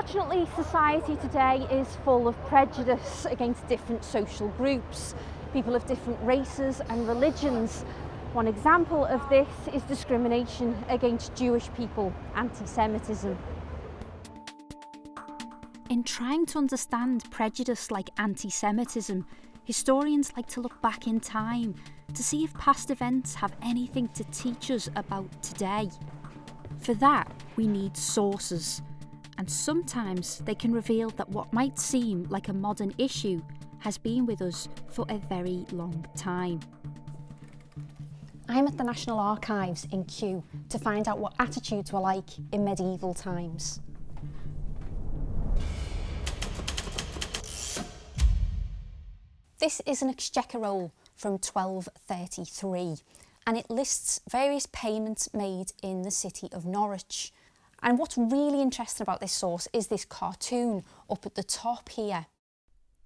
Unfortunately, society today is full of prejudice against different social groups, people of different races and religions. One example of this is discrimination against Jewish people, antisemitism. In trying to understand prejudice like anti-Semitism, historians like to look back in time to see if past events have anything to teach us about today. For that, we need sources, and sometimes they can reveal that what might seem like a modern issue has been with us for a very long time. I'm at the National Archives in Kew to find out what attitudes were like in medieval times. This is an exchequer roll from 1233, and it lists various payments made in the city of Norwich. And what's really interesting about this source is this cartoon up at the top here.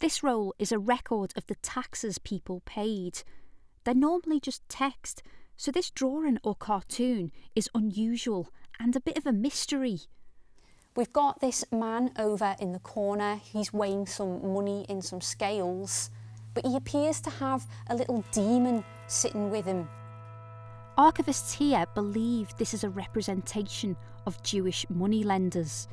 This roll is a record of the taxes people paid. They're normally just text, so this drawing or cartoon is unusual and a bit of a mystery. We've got this man over in the corner. He's weighing some money in some scales, but he appears to have a little demon sitting with him. Archivists here believe this is a representation of Jewish moneylenders.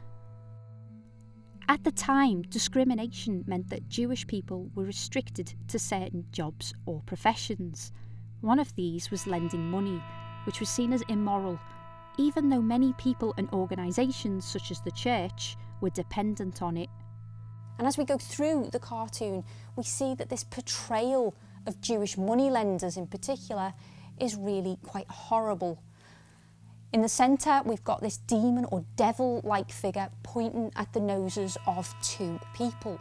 At the time, discrimination meant that Jewish people were restricted to certain jobs or professions. One of these was lending money, which was seen as immoral, even though many people and organisations such as the church were dependent on it. And as we go through the cartoon, we see that this portrayal of Jewish moneylenders in particular is really quite horrible. In the centre, we've got this demon or devil-like figure pointing at the noses of two people.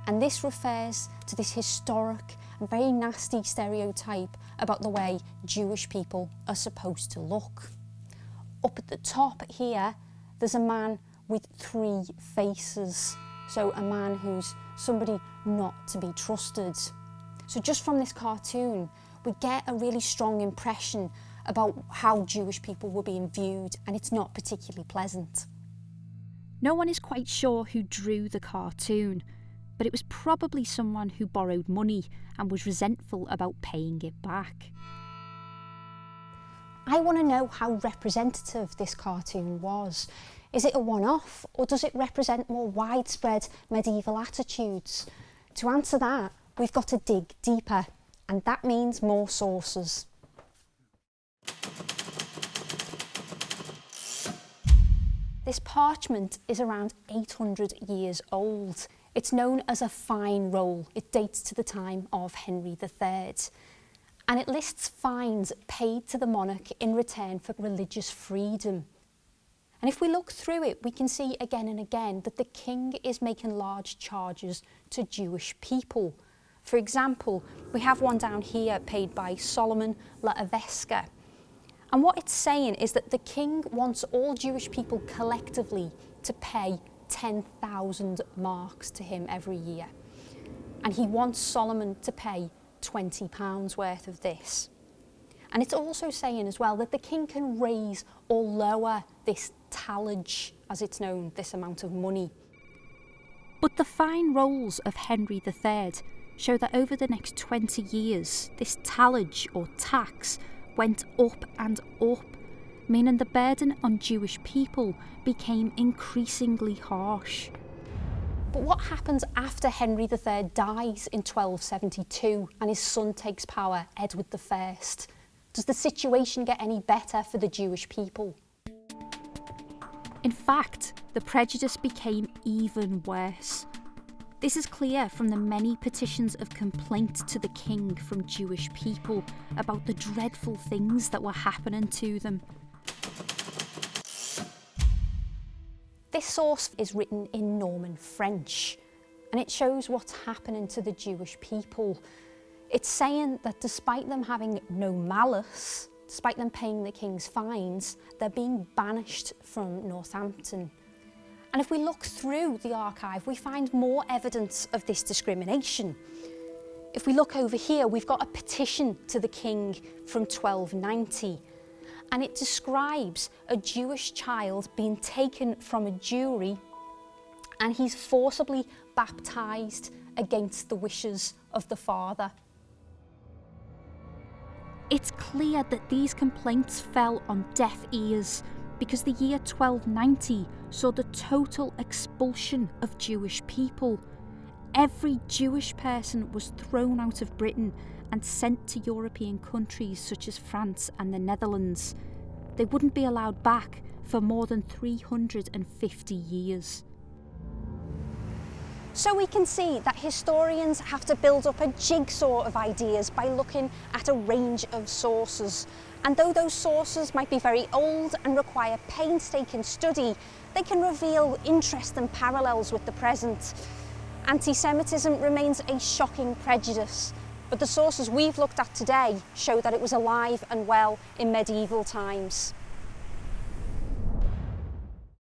And this refers to this historic and very nasty stereotype about the way Jewish people are supposed to look. Up at the top here, there's a man with three faces. So a man who's somebody not to be trusted. So just from this cartoon, we get a really strong impression about how Jewish people were being viewed, and it's not particularly pleasant. No one is quite sure who drew the cartoon, but it was probably someone who borrowed money and was resentful about paying it back. I want to know how representative this cartoon was. Is it a one-off, or does it represent more widespread medieval attitudes? To answer that, we've got to dig deeper, and that means more sources. This parchment is around 800 years old. It's known as a fine roll. It dates to the time of Henry III. And it lists fines paid to the monarch in return for religious freedom. And if we look through it, we can see again and again that the king is making large charges to Jewish people. For example, we have one down here paid by Solomon Laveska. And what it's saying is that the king wants all Jewish people collectively to pay 10,000 marks to him every year. And he wants Solomon to pay £20 worth of this. And it's also saying as well that the king can raise or lower this tallage, as it's known, this amount of money. But the fine rolls of Henry III show that over the next 20 years, this tallage or tax went up and up, meaning the burden on Jewish people became increasingly harsh. But what happens after Henry III dies in 1272 and his son takes power, Edward I? Does the situation get any better for the Jewish people? In fact, the prejudice became even worse. This is clear from the many petitions of complaint to the king from Jewish people about the dreadful things that were happening to them. This source is written in Norman French, and it shows what's happening to the Jewish people. It's saying that despite them having no malice, despite them paying the king's fines, they're being banished from Northampton. And if we look through the archive, we find more evidence of this discrimination. If we look over here, we've got a petition to the king from 1290, and it describes a Jewish child being taken from a Jewry and he's forcibly baptised against the wishes of the father. It's clear that these complaints fell on deaf ears because the year 1290 saw the total expulsion of Jewish people. Every Jewish person was thrown out of Britain and sent to European countries such as France and the Netherlands. They wouldn't be allowed back for more than 350 years. So we can see that historians have to build up a jigsaw of ideas by looking at a range of sources. And though those sources might be very old and require painstaking study, they can reveal interesting parallels with the present. Anti-Semitism remains a shocking prejudice, but the sources we've looked at today show that it was alive and well in medieval times.